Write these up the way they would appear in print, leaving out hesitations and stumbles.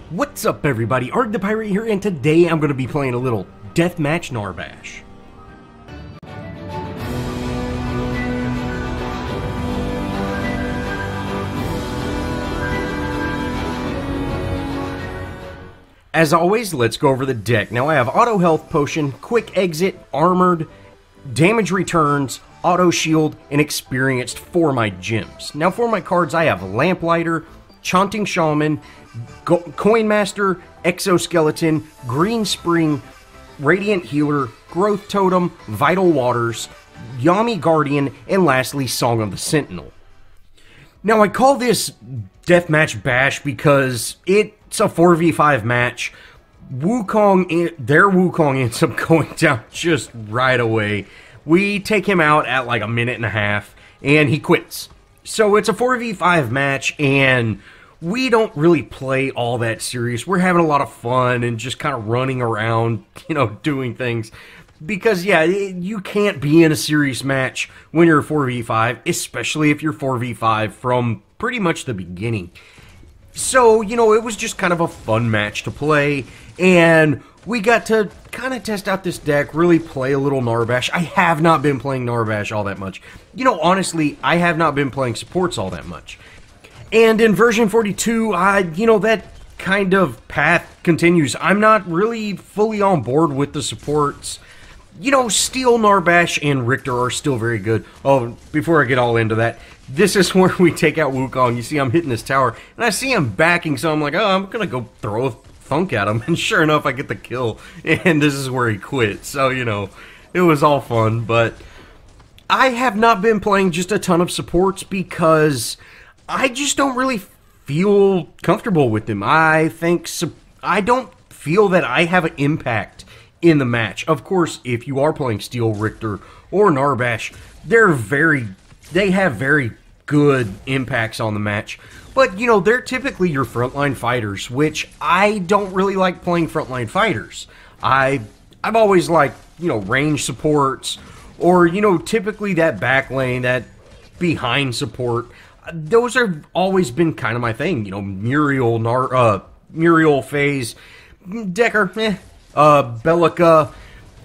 What's up, everybody? Arrg the Pirate here, and today I'm going to be playing a little Deathmatch Narbash. As always, let's go over the deck. Now I have Auto Health Potion, Quick Exit, Armored, Damage Returns, Auto Shield, and Experienced for my gems. Now for my cards, I have Lamplighter, Chanting Shaman, Coin Master, Exoskeleton, Green Spring, Radiant Healer, Growth Totem, Vital Waters, Yami Guardian, and lastly Song of the Sentinel. Now I call this Deathmatch Bash because it's a 4v5 match. Their Wukong ends up going down just right away. We take him out at like a minute and a half, and he quits. So it's a 4v5 match, and we don't really play all that serious. We're having a lot of fun and just kind of running around, doing things. Because, yeah, you can't be in a serious match when you're 4v5, especially if you're 4v5 from pretty much the beginning. So, it was just kind of a fun match to play, and we got to kind of test out this deck, really play a little Narbash. I have not been playing Narbash all that much. Honestly, I have not been playing supports all that much. And in version 42, that kind of path continues. I'm not really fully on board with the supports. Steel, Narbash, and Richter are still very good. Oh, before I get all into that, this is where we take out Wukong. You see I'm hitting this tower, and I see him backing, so I'm like, oh, I'm going to go throw a thunk at him. And sure enough, I get the kill, and this is where he quit. So, it was all fun, but I have not been playing just a ton of supports because I just don't really feel comfortable with them. I don't feel that I have an impact in the match. Of course, if you are playing Steel, Richter, or Narbash, they have very good impacts on the match. But, they're typically your frontline fighters, which I don't really like playing frontline fighters. I've always liked, range supports, or, typically that back lane, that behind support. Those have always been kind of my thing, Muriel, Phase, Decker, Bellica.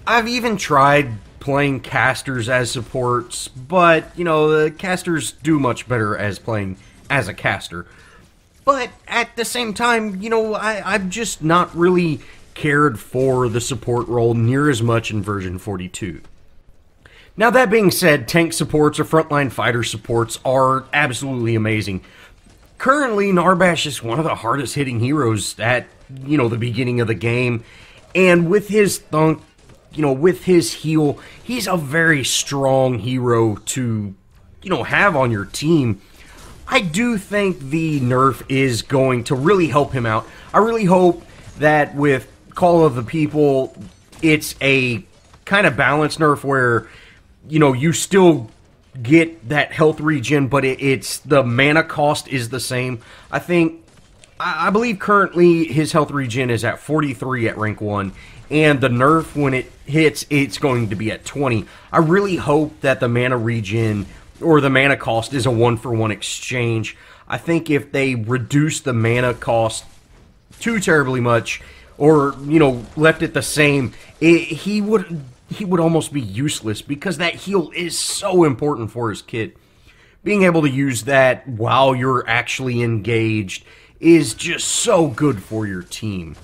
I've even tried playing casters as supports, but, the casters do much better as playing as a caster. But at the same time, I've just not really cared for the support role near as much in version 42. Now that being said, tank supports or frontline fighter supports are absolutely amazing. Currently, Narbash is one of the hardest hitting heroes at, the beginning of the game. And with his thunk, with his heal, he's a very strong hero to, have on your team. I do think the nerf is going to really help him out. I really hope that with Call of the People, it's a kind of balanced nerf where you still get that health regen, but it's the mana cost is the same. I believe currently his health regen is at 43 at rank 1, and the nerf, when it hits, it's going to be at 20. I really hope that the mana regen, or the mana cost, is a 1-for-1 exchange. I think if they reduce the mana cost too terribly much, or, left it the same, he would almost be useless, because that heal is so important for his kit. Being able to use that while you're actually engaged is just so good for your team.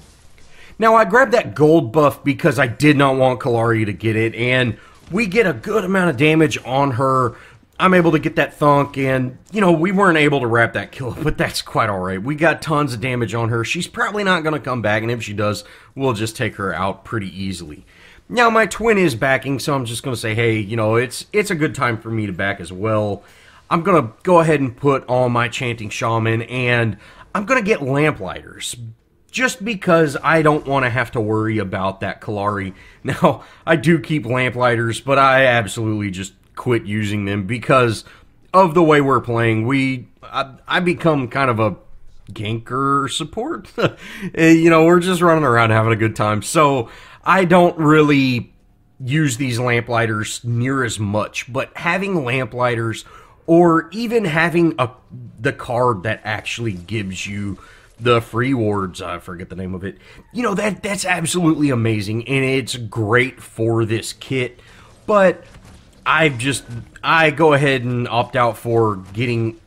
Now, I grabbed that gold buff because I did not want Kallari to get it, and we get a good amount of damage on her. I'm able to get that thunk, and, we weren't able to wrap that kill, but that's quite alright. We got tons of damage on her. She's probably not going to come back, and if she does, we'll just take her out pretty easily. Now, my twin is backing, so I'm just going to say, hey, it's a good time for me to back as well. I'm going to go ahead and put on my Chanting Shaman, and I'm going to get Lamplighters, just because I don't want to have to worry about that Kallari. Now, I do keep Lamplighters, but I absolutely just quit using them because of the way we're playing. I become kind of a ganker support. We're just running around having a good time, so I don't really use these Lamplighters near as much, but having Lamplighters, or even having the card that actually gives you the free wards, I forget the name of it. You know, that's absolutely amazing, and it's great for this kit. But I go ahead and opt out for getting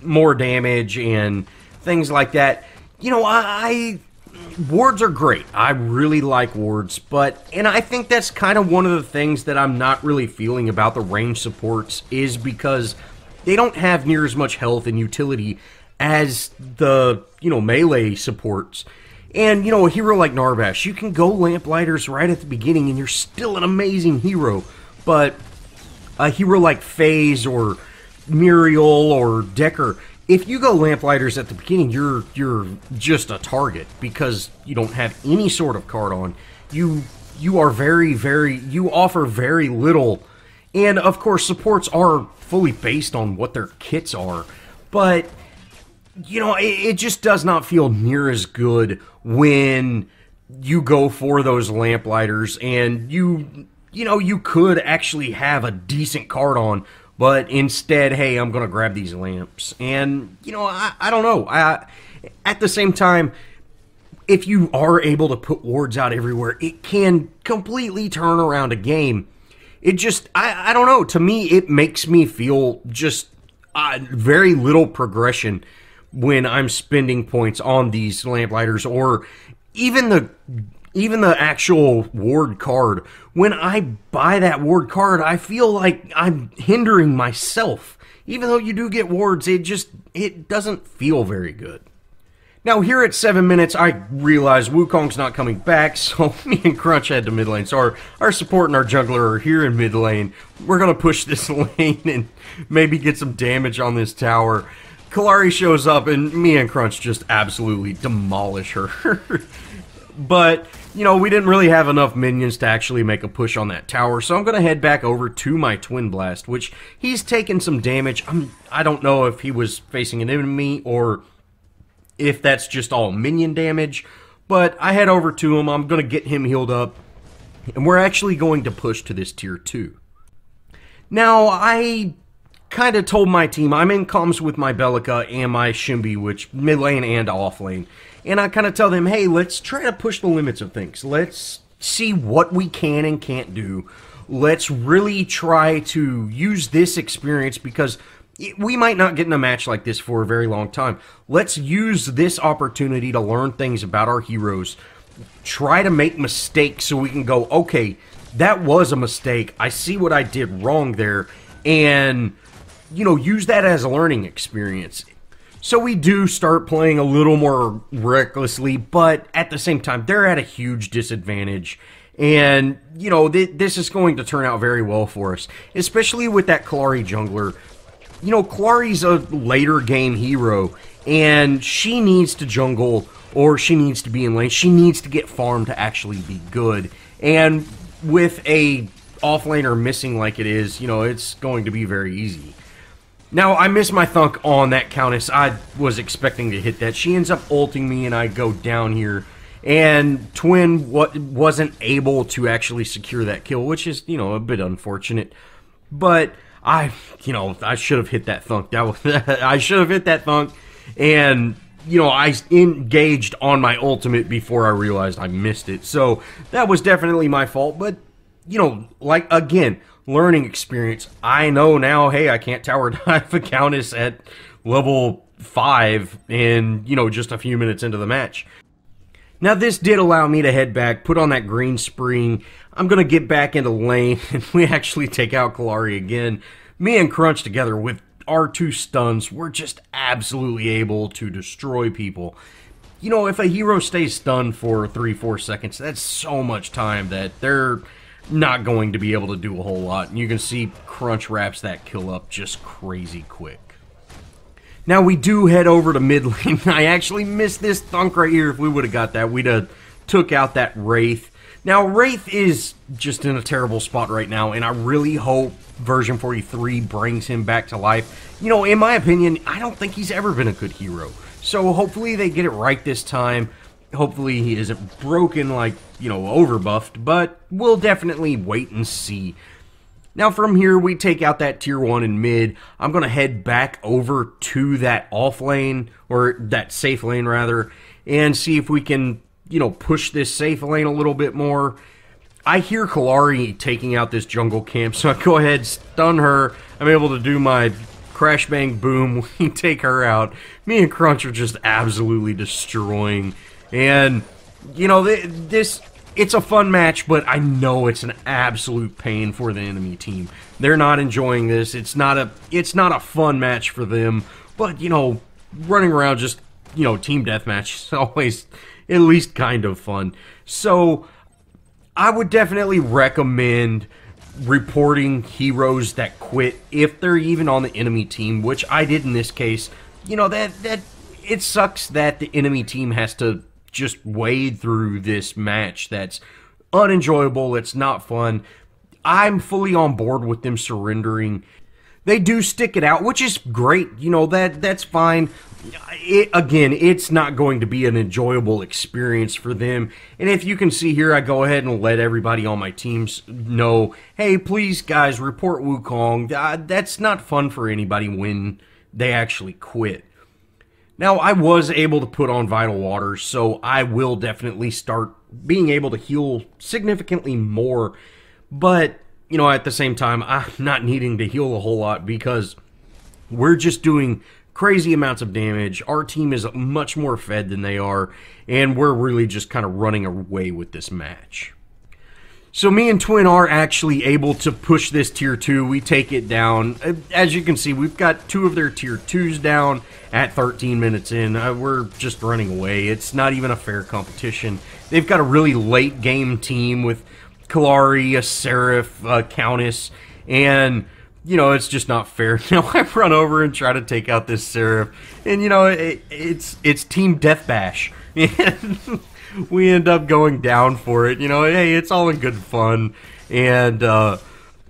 more damage and things like that. You know, wards are great. I really like wards, and I think that's kind of one of the things that I'm not really feeling about the range supports, is because they don't have near as much health and utility as the, you know, melee supports. And, you know, a hero like Narbash, you can go Lamplighters right at the beginning and you're still an amazing hero. But a hero like FaZe or Muriel or Decker, if you go Lamplighters at the beginning, you're just a target because you don't have any sort of card on. You are you offer very little. And, of course, supports are fully based on what their kits are. But you know, it just does not feel near as good when you go for those Lamplighters and you know, you could actually have a decent card on, but instead, hey, I'm going to grab these lamps. And, you know, I don't know. At the same time, if you are able to put wards out everywhere, it can completely turn around a game. It just, I don't know. To me, it makes me feel just very little progression when I'm spending points on these Lamplighters, or even the actual ward card. When I buy that ward card, I feel like I'm hindering myself. Even though you do get wards, it doesn't feel very good. Now, here at 7 minutes, I realize Wukong's not coming back, so me and Crunch head to mid lane. So our support and our jungler are here in mid lane. We're going to push this lane and maybe get some damage on this tower. Kallari shows up, and me and Crunch just absolutely demolish her. But, you know, we didn't really have enough minions to actually make a push on that tower, so I'm going to head back over to my Twin Blast, which he's taken some damage. I don't know if he was facing an enemy or if that's just all minion damage, but I head over to him. I'm going to get him healed up, and we're actually going to push to this tier 2. Now, I kind of told my team, I'm in comms with my Bellica and my Shimby, which mid lane and off lane, and I kind of tell them, hey, let's try to push the limits of things. Let's see what we can and can't do. Let's really try to use this experience, because we might not get in a match like this for a very long time. Let's use this opportunity to learn things about our heroes. Try to make mistakes so we can go, okay, that was a mistake. I see what I did wrong there. And, you know, use that as a learning experience. So we do start playing a little more recklessly, but at the same time, they're at a huge disadvantage. And, you know, this is going to turn out very well for us, especially with that Kallari jungler. You know, Kallari's a later game hero, and she needs to jungle, or she needs to be in lane. She needs to get farmed to actually be good. And with a offlaner missing like it is, you know, it's going to be very easy. Now, I missed my thunk on that Countess. I was expecting to hit that. She ends up ulting me, and I go down here. And Twin wasn't able to actually secure that kill, which is, you know, a bit unfortunate. But I should have hit that thunk. I should have hit that thunk, and, you know, I engaged on my ultimate before I realized I missed it. So that was definitely my fault, but, you know, like, again, learning experience. I know now, hey, I can't tower dive a Countess at level 5 in, you know, just a few minutes into the match. Now, this did allow me to head back, put on that green spring. I'm going to get back into lane, and we actually take out Kallari again. Me and Crunch together with our 2 stuns, we're just absolutely able to destroy people. You know, if a hero stays stunned for 3-4 seconds, that's so much time that they're not going to be able to do a whole lot. And you can see Crunch wraps that kill up just crazy quick. Now, we do head over to mid lane. I actually missed this thunk right here. If we would have got that, we'd have took out that Wraith. Now, Wraith is just in a terrible spot right now, and I really hope version 43 brings him back to life. You know, in my opinion, I don't think he's ever been a good hero. So hopefully they get it right this time. Hopefully he isn't broken, like, you know, overbuffed, but we'll definitely wait and see. Now from here, we take out that tier 1 in mid. I'm going to head back over to that off lane, or that safe lane rather, and see if we can, push this safe lane a little bit more. I hear Kallari taking out this jungle camp, so I go ahead, stun her. I'm able to do my crash bang boom. We take her out. Me and Crunch are just absolutely destroying. And, it's a fun match, but I know it's an absolute pain for the enemy team. They're not enjoying this. It's not a fun match for them. But, running around just, team deathmatch is always at least kind of fun. So I would definitely recommend reporting heroes that quit if they're even on the enemy team, which I did in this case. That it sucks that the enemy team has to just wade through this match that's unenjoyable. It's not fun. I'm fully on board with them surrendering. They do stick it out, which is great. That's fine. Again, it's not going to be an enjoyable experience for them. And if you can see here, I go ahead and let everybody on my teams know, hey, please, guys, report Wukong. That's not fun for anybody when they actually quit. Now, I was able to put on Vital Water, so I will definitely start being able to heal significantly more. But, at the same time, I'm not needing to heal a whole lot because we're just doing crazy amounts of damage. Our team is much more fed than they are, and we're really just kind of running away with this match. So me and Twin are actually able to push this tier 2. We take it down. As you can see, we've got 2 of their tier 2s down at 13 minutes in. We're just running away. It's not even a fair competition. They've got a really late game team with Kallari, a Seraph, a Countess, and it's just not fair. Now I run over and try to take out this Seraph, and it's Team Deathbash. And we end up going down for it. Hey, it's all in good fun. And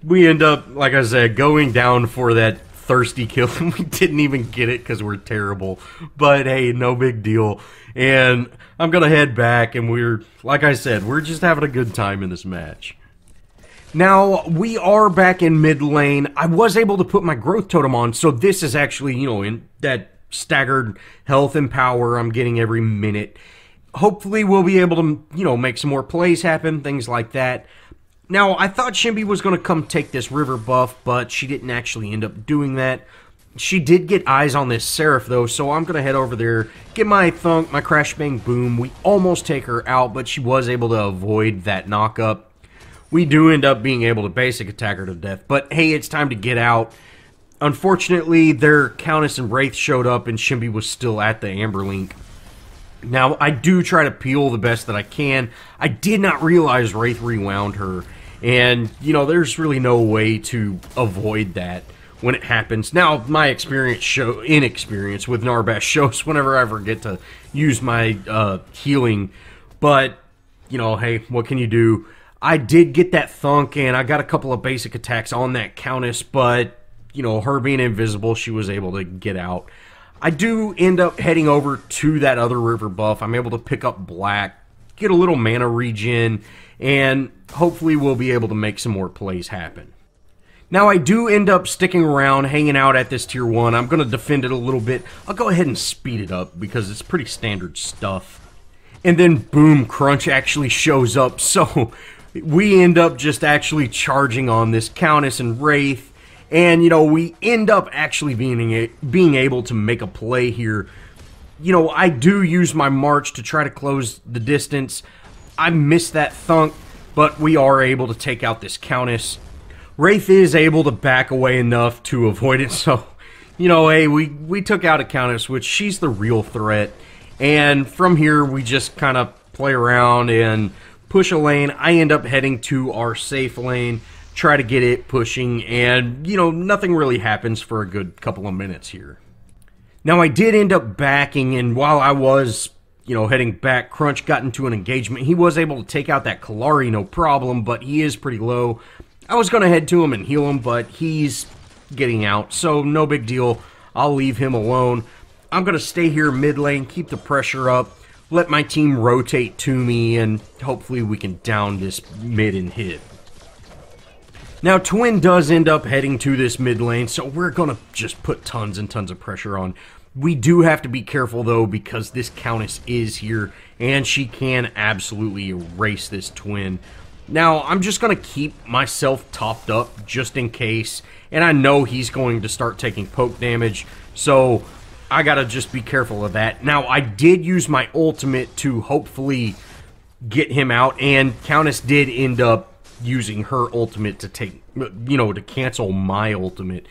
we end up, like I said, going down for that thirsty kill. And we didn't even get it because we're terrible. But hey, no big deal. And I'm going to head back. And like I said, we're just having a good time in this match. Now, we are back in mid lane. I was able to put my growth totem on. So this is actually, in that staggered health and power I'm getting every minute. Hopefully we'll be able to, make some more plays happen, things like that. Now, I thought Shimby was going to come take this river buff, but she didn't actually end up doing that. She did get eyes on this Seraph, though, so I'm going to head over there, get my thunk, my crash bang boom. We almost take her out, but she was able to avoid that knockup. We do end up being able to basic attack her to death, but hey, it's time to get out. Unfortunately, their Countess and Wraith showed up, and Shimby was still at the Amberlink. Now, I do try to peel the best that I can. I did not realize Wraith rewound her. And, there's really no way to avoid that when it happens. Now, my inexperience with Narbash shows whenever I forget to use my healing. But, hey, what can you do? I did get that thunk, and I got a couple of basic attacks on that Countess. But, her being invisible, she was able to get out. I do end up heading over to that other river buff. I'm able to pick up black, get a little mana regen, and hopefully we'll be able to make some more plays happen. Now I do end up sticking around, hanging out at this tier 1. I'm going to defend it a little bit. I'll go ahead and speed it up because it's pretty standard stuff. And then boom, Crunch actually shows up. So we end up just actually charging on this Countess and Wraith. And, we end up actually being able to make a play here. I do use my march to try to close the distance. I missed that thunk, but we are able to take out this Countess. Wraith is able to back away enough to avoid it. So, hey, we took out a Countess, which she's the real threat. And from here, we just kind of play around and push a lane. I end up heading to our safe lane. Try to get it pushing, and, nothing really happens for a good couple of minutes here. Now, I did end up backing, and while I was, heading back, Crunch got into an engagement. He was able to take out that Kallari, no problem, but he is pretty low. I was going to head to him and heal him, but he's getting out, so no big deal. I'll leave him alone. I'm going to stay here mid lane, keep the pressure up, let my team rotate to me, and hopefully we can down this mid and hit. Now, Twin does end up heading to this mid lane, so we're going to just put tons and tons of pressure on. We do have to be careful, though, because this Countess is here, and she can absolutely erase this Twin. Now, I'm just going to keep myself topped up just in case, and I know he's going to start taking poke damage, so I got to just be careful of that. Now, I did use my ultimate to hopefully get him out, and Countess did end up using her ultimate to take, to cancel my ultimate.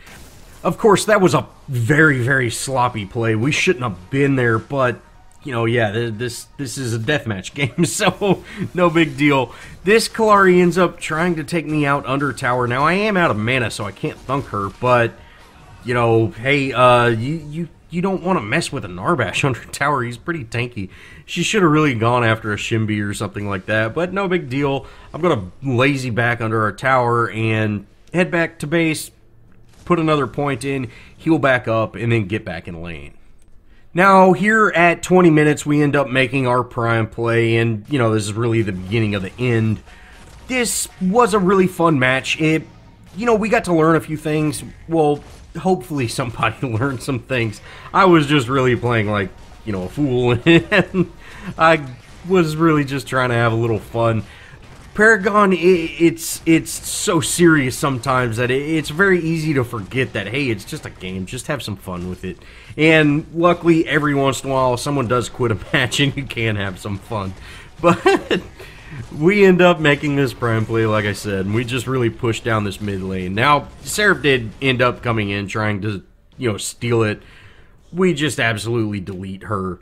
Of course, that was a very, very sloppy play. We shouldn't have been there, but yeah, this is a deathmatch game, so no big deal. This Kallari ends up trying to take me out under tower. Now, I am out of mana, so I can't thunk her, but, hey, you don't want to mess with a Narbash under tower. He's pretty tanky. She should have really gone after a Shimby or something like that, but no big deal. I'm going to lazy back under our tower and head back to base, put another point in, heal back up, and then get back in lane. Now, here at 20 minutes, we end up making our prime play, and, this is really the beginning of the end. This was a really fun match. We got to learn a few things. Well, hopefully somebody learned some things. I was just really playing like, a fool, and I was really just trying to have a little fun. Paragon, it's so serious sometimes that it's very easy to forget that, hey, it's just a game, just have some fun with it. And luckily, every once in a while, someone does quit a match and you can have some fun. But we end up making this prime play, like I said, and we just really pushed down this mid lane. Now, Seraph did end up coming in, trying to, steal it. We just absolutely delete her.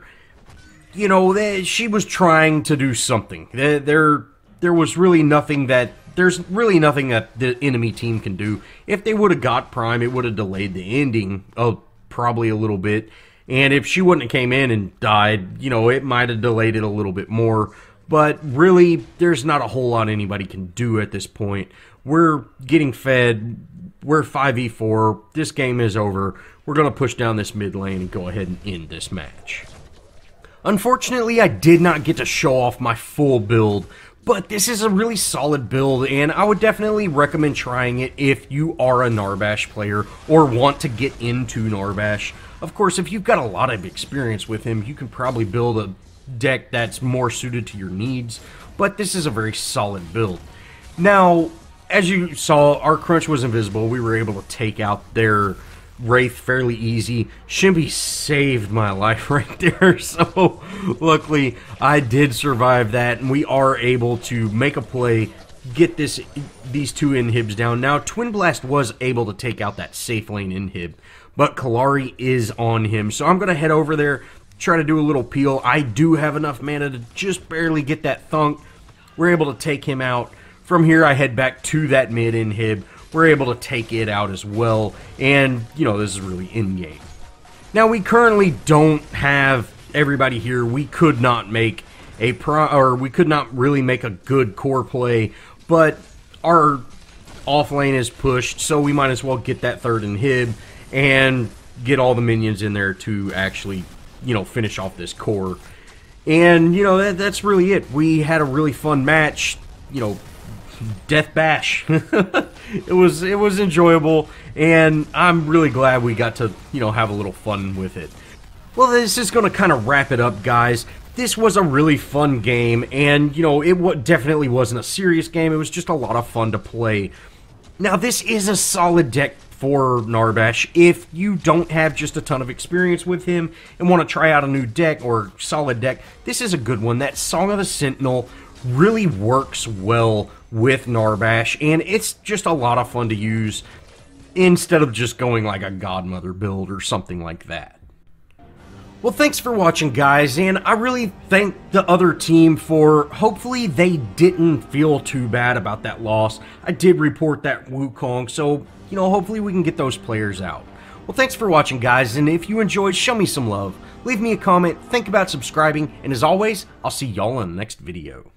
She was trying to do something. There was really nothing that, there's really nothing that the enemy team can do. If they would have got prime, it would have delayed the ending, probably a little bit. And if she wouldn't have came in and died, it might have delayed it a little bit more. But really, there's not a whole lot anybody can do at this point. We're getting fed. We're 5v4. This game is over. We're going to push down this mid lane and go ahead and end this match. Unfortunately, I did not get to show off my full build, but this is a really solid build, and I would definitely recommend trying it if you are a Narbash player or want to get into Narbash. Of course, if you've got a lot of experience with him, you can probably build a deck that's more suited to your needs, but this is a very solid build. Now, as you saw, our crunch was invisible. We were able to take out their Wraith fairly easy. Shimby saved my life right there, so luckily I did survive that, and we are able to make a play, get these two inhibs down. Now, Twin Blast was able to take out that safe lane inhib, but Kallari is on him, so I'm going to head over there, try to do a little peel. I do have enough mana to just barely get that thunk. We're able to take him out. From here, I head back to that mid inhib. We're able to take it out as well, and, this is really in-game. Now, we currently don't have everybody here. We could not make we could not really make a good core play, but our off lane is pushed, so we might as well get that third inhib and get all the minions in there to actually, finish off this core. And, that's really it. We had a really fun match, Death Bash. It was enjoyable, and I'm really glad we got to, have a little fun with it. Well, this is going to kind of wrap it up, guys. This was a really fun game, and, it definitely wasn't a serious game. It was just a lot of fun to play. Now, this is a solid deck for Narbash. If you don't have just a ton of experience with him and want to try out a new deck or solid deck, this is a good one. That Song of the Sentinel really works well with Narbash, and it's just a lot of fun to use instead of just going like a Godmother build or something like that. Well, thanks for watching, guys, and I really thank the other team for, hopefully they didn't feel too bad about that loss. I did report that Wukong, so, hopefully we can get those players out. Well, thanks for watching, guys, and if you enjoyed, show me some love. Leave me a comment, think about subscribing, and as always, I'll see y'all in the next video.